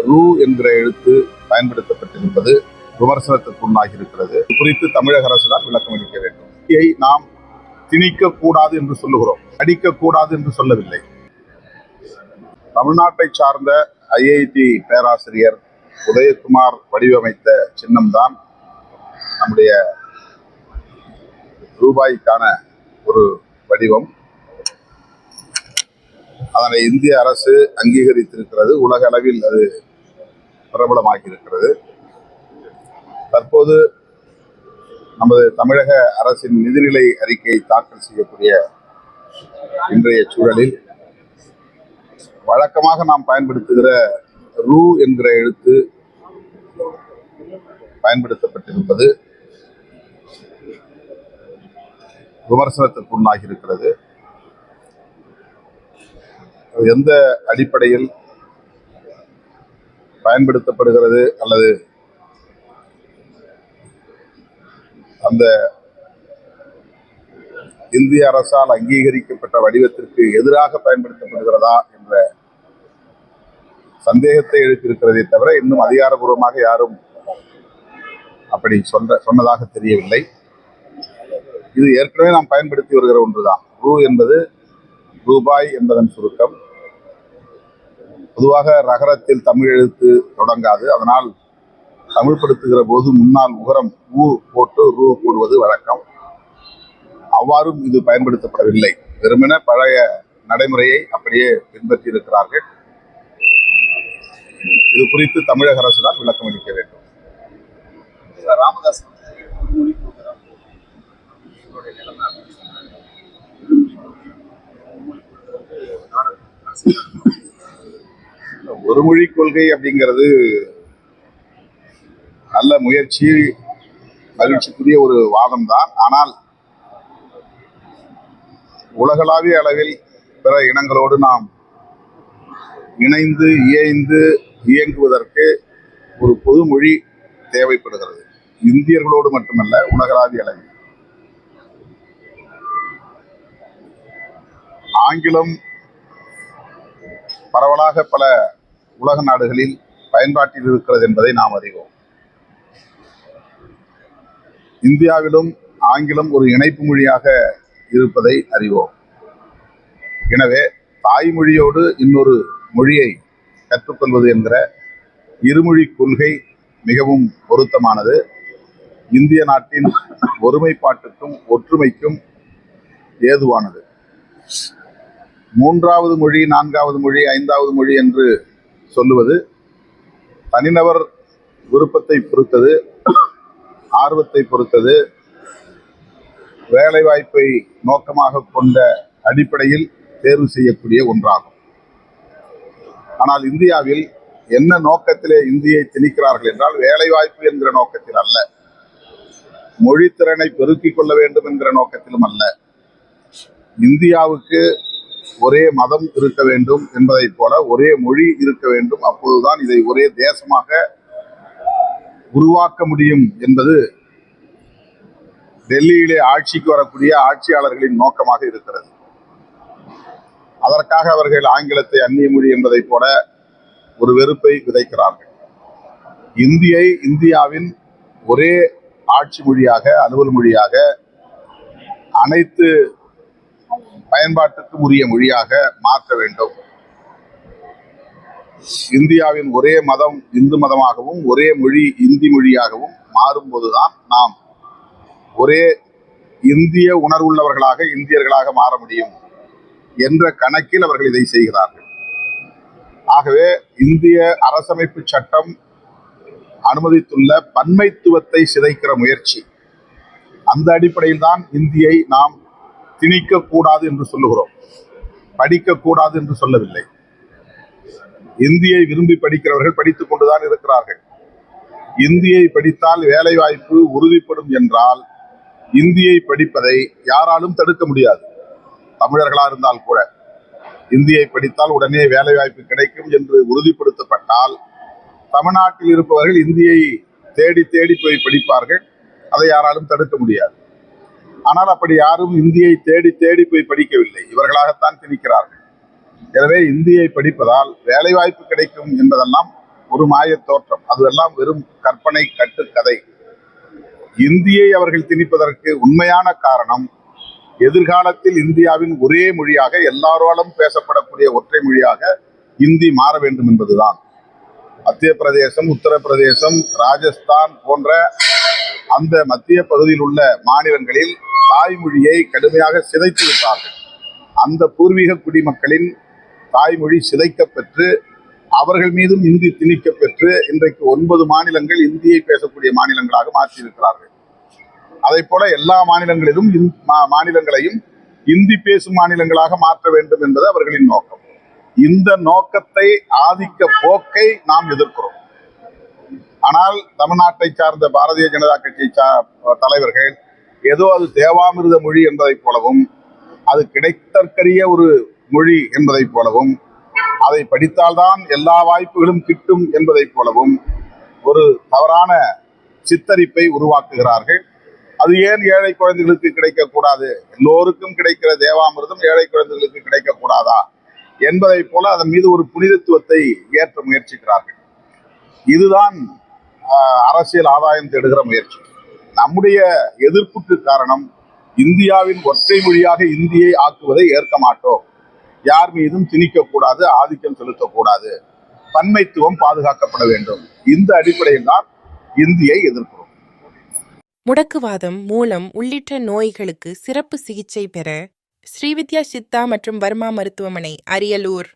ரூ என்கிற எழுத்து பயன்படுத்தப்பட்டிருப்பது விமர்சனத்திற்குள்ளாகி இருக்கிறது. இது குறித்து தமிழக அரசு தான் விளக்கம் அளிக்க வேண்டும். இதை நாம் திணிக்க கூடாது என்று சொல்லுகிறோம், அடிக்கக்கூடாது என்று சொல்லவில்லை. தமிழ்நாட்டை சார்ந்த ஐஐடி பேராசிரியர் உதயகுமார் வடிவமைத்த சின்னம்தான் நம்முடைய ரூபாய்க்கான ஒரு வடிவம். அதனை இந்திய அரசு அங்கீகரித்திருக்கிறது. உலக அளவில் அது பிரபலமாகி இருக்கிறது. தற்போது நமது தமிழக அரசின் நிதிநிலை அறிக்கை தாக்கல் செய்யக்கூடிய இன்றைய சூழலில் வழக்கமாக நாம் பயன்படுத்துகிற ரூ என்கிற எழுத்து பயன்படுத்தப்பட்டிருப்பது விமர்சனத்திற்குள்ளாகி இருக்கிறது. எந்த அடிப்படையில் பயன்படுத்தப்படுகிறது அல்லது அந்த இந்திய அரசால் அங்கீகரிக்கப்பட்ட வடிவத்திற்கு எதிராக பயன்படுத்தப்படுகிறதா என்ற சந்தேகத்தை எழுப்பியிருக்கிறதே தவிர இன்னும் அதிகாரபூர்வமாக யாரும் அப்படி சொன்னதாக தெரியவில்லை. இது ஏற்கனவே நாம் பயன்படுத்தி வருகிற ஒன்றுதான். ரூ என்பது ரூபாய் என்பதன் சுருக்கம். பொதுவாக ரகரத்தில் தமிழ் எழுத்து தொடங்காது. அதனால் தமிழ்படுத்துகிற போது முன்னால் உகரம் ஊ போட்டு ரூ போடுவது வழக்கம். அவ்வாறும் இது பயன்படுத்தப்படவில்லை. வெறுமென பழைய நடைமுறையை அப்படியே பின்பற்றி இருக்கிறார்கள். இது குறித்து தமிழக அரசு தான் விளக்கம் அளிக்க வேண்டும். ராமதாஸ் ஒரு மொழி கொள்கை அப்படிங்கிறது நல்ல முயற்சி, மகிழ்ச்சிக்குரிய ஒரு வாதம் தான். ஆனால் உலகளாவிய அளவில் பிற இனங்களோடு நாம் இணைந்து இயங்குவதற்கு ஒரு பொது மொழி தேவைப்படுகிறது. இந்தியர்களோடு மட்டுமல்ல, உலகளாவிய அளவில். ஆங்கிலம் பரவலாக பல உலக நாடுகளில் பயன்பாட்டில் இருக்கிறது என்பதை நாம் அறிவோம். இந்தியாவிலும் ஆங்கிலம் ஒரு இணைப்பு மொழியாக இருப்பதை அறிவோம். எனவே தாய்மொழியோடு இன்னொரு மொழியை கற்றுக்கொள்வது என்கிற இருமொழி கொள்கை மிகவும் பொருத்தமானது. இந்திய நாட்டின் ஒருமைப்பாட்டுக்கும் ஒற்றுமைக்கும் ஏதுவானது. மூன்றாவது மொழி, நான்காவது மொழி, ஐந்தாவது மொழி என்று சொல்லுவது தனிநபர் விருப்பத்தை பொறுத்தது, ஆர்வத்தை பொறுத்தது, வேலைவாய்ப்பை நோக்கமாக கொண்ட அடிப்படையில் தேர்வு செய்யக்கூடிய ஒன்றாகும். ஆனால் இந்தியாவில் என்ன நோக்கத்திலே இந்தியை திணிக்கிறார்கள் என்றால், வேலைவாய்ப்பு என்கிற நோக்கத்தில் அல்ல, மொழித்திறனை பெருக்கிக் கொள்ள வேண்டும் என்கிற நோக்கத்திலும் அல்ல. இந்தியாவுக்கு ஒரே மதம் இருக்க வேண்டும் என்பதை போல ஒரே மொழி இருக்க வேண்டும். அப்போதுதான் இதை ஒரே தேசமாக உருவாக்க முடியும் என்பது டெல்லியிலே ஆட்சிக்கு வரக்கூடிய ஆட்சியாளர்களின் நோக்கமாக இருக்கிறது. அதற்காக அவர்கள் ஆங்கிலத்தை அந்நிய மொழி என்பதை போல ஒரு வெறுப்பை விதைக்கிறார்கள். இந்தியை இந்தியாவின் ஒரே ஆட்சி மொழியாக, அலுவல் மொழியாக, அனைத்து பயன்பாட்டுக்கும் உரிய மொழியாக மாற்ற வேண்டும். இந்தியாவின் ஒரே மதம் இந்து மதமாகவும் ஒரே மொழி இந்தி மொழியாகவும் மாறும்போதுதான் நாம் ஒரே இந்திய உணர்வுள்ளவர்களாக, இந்தியர்களாக மாற முடியும் என்ற கணக்கில் அவர்கள் இதை செய்கிறார்கள். ஆகவே இந்திய அரசமைப்பு சட்டம் அனுமதித்துள்ள பன்மைத்துவத்தை சிதைக்கிற முயற்சி, அந்த அடிப்படையில் தான் இந்தியை நாம் திணிக்கக்கூடாது என்று சொல்லுகிறோம், படிக்கக்கூடாது என்று சொல்லவில்லை. இந்தியை விரும்பி படிக்கிறவர்கள் படித்துக் கொண்டுதான் இருக்கிறார்கள். இந்தியை படித்தால் வேலை வாய்ப்பு உறுதிப்படும் என்றால் இந்தியை படிப்பதை யாராலும் தடுக்க முடியாது. தமிழர்களா இருந்தால் கூட இந்தியை படித்தால் உடனே வேலை வாய்ப்பு கிடைக்கும் என்று உறுதிப்படுத்தப்பட்டால் தமிழ்நாட்டில் இருப்பவர்கள் இந்தியை தேடி தேடி போய் படிப்பார்கள். அதை யாராலும் தடுக்க முடியாது. ஆனால் அப்படி யாரும் இந்தியை தேடி தேடி போய் படிக்கவில்லை, இவர்களாகத்தான் திணிக்கிறார்கள். எனவே இந்தியை படிப்பதால் வேலைவாய்ப்பு கிடைக்கும் என்பதெல்லாம் ஒரு மாயத் தோற்றம். அதுவெல்லாம் வெறும் கற்பனை கட்டுக்கதை. இந்தியை அவர்கள் திணிப்பதற்கு உண்மையான காரணம், எதிர்காலத்தில் இந்தியாவின் ஒரே மொழியாக, எல்லாராலும் பேசப்படக்கூடிய ஒற்றை மொழியாக இந்தி மாற வேண்டும் என்பதுதான். மத்திய பிரதேசம், உத்தரப்பிரதேசம், ராஜஸ்தான் போன்ற அந்த மத்திய பகுதியில் உள்ள மாநிலங்களில் தாய்மொழியை கடுமையாக சிதைத்து விட்டார்கள். அந்த பூர்வீக குடிமக்களின் தாய்மொழி சிதைக்கப்பெற்று அவர்கள் மீதும் இந்தி திணிக்கப்பெற்று இன்றைக்கு 9 மாநிலங்கள் இந்தியை பேசக்கூடிய மாநிலங்களாக மாற்றியிருக்கிறார்கள். அதை போல எல்லா மாநிலங்களையும் இந்தி பேசும் மாநிலங்களாக மாற்ற வேண்டும் என்பது அவர்களின் நோக்கம். இந்த நோக்கத்தை, ஆதிக்க போக்கை நாம் எதிர்க்கிறோம். ஆனால் தமிழ்நாட்டை சார்ந்த பாரதிய ஜனதா கட்சி தலைவர்கள் ஏதோ அது தேவாமிர்த மொழி என்பதைப் போலவும், அது கிடைத்தற்கரிய ஒரு மொழி என்பதைப் போலவும், அதை படித்தால்தான் எல்லா வாய்ப்புகளும் கிட்டும் என்பதைப் போலவும் ஒரு தவறான சித்தரிப்பை உருவாக்குகிறார்கள். அது ஏன் ஏழை குழந்தைகளுக்கு கிடைக்கக்கூடாது, எல்லோருக்கும் கிடைக்கிற தேவாமிர்தம் ஏழை குழந்தைகளுக்கு கிடைக்கக்கூடாதா என்பதை போல அதன் மீது ஒரு புனிதத்துவத்தை ஏற்ற முயற்சிக்கிறார்கள். இதுதான் அரசியல் ஆதாயம் தேடுகிற முயற்சி. நம்முடைய எதிர்ப்புக்கு காரணம், இந்தியாவின் ஒற்றை மொழியாக இந்தியை ஆக்குவதை ஏற்க மாட்டோம். யார் மீதும் திணிக்கக்கூடாது, ஆதிக்கம் செலுத்தக்கூடாது, பன்மைத்துவம் பாதுகாக்கப்பட வேண்டும். இந்த அடிப்படையில் தான் இந்தியை எதிர்க்கிறோம். முடக்குவாதம், மூலம் உள்ளிட்ட நோய்களுக்கு சிறப்பு சிகிச்சை பெற ஸ்ரீவித்யா சித்தா மற்றும் வர்மா மருத்துவமனை, அரியலூர்.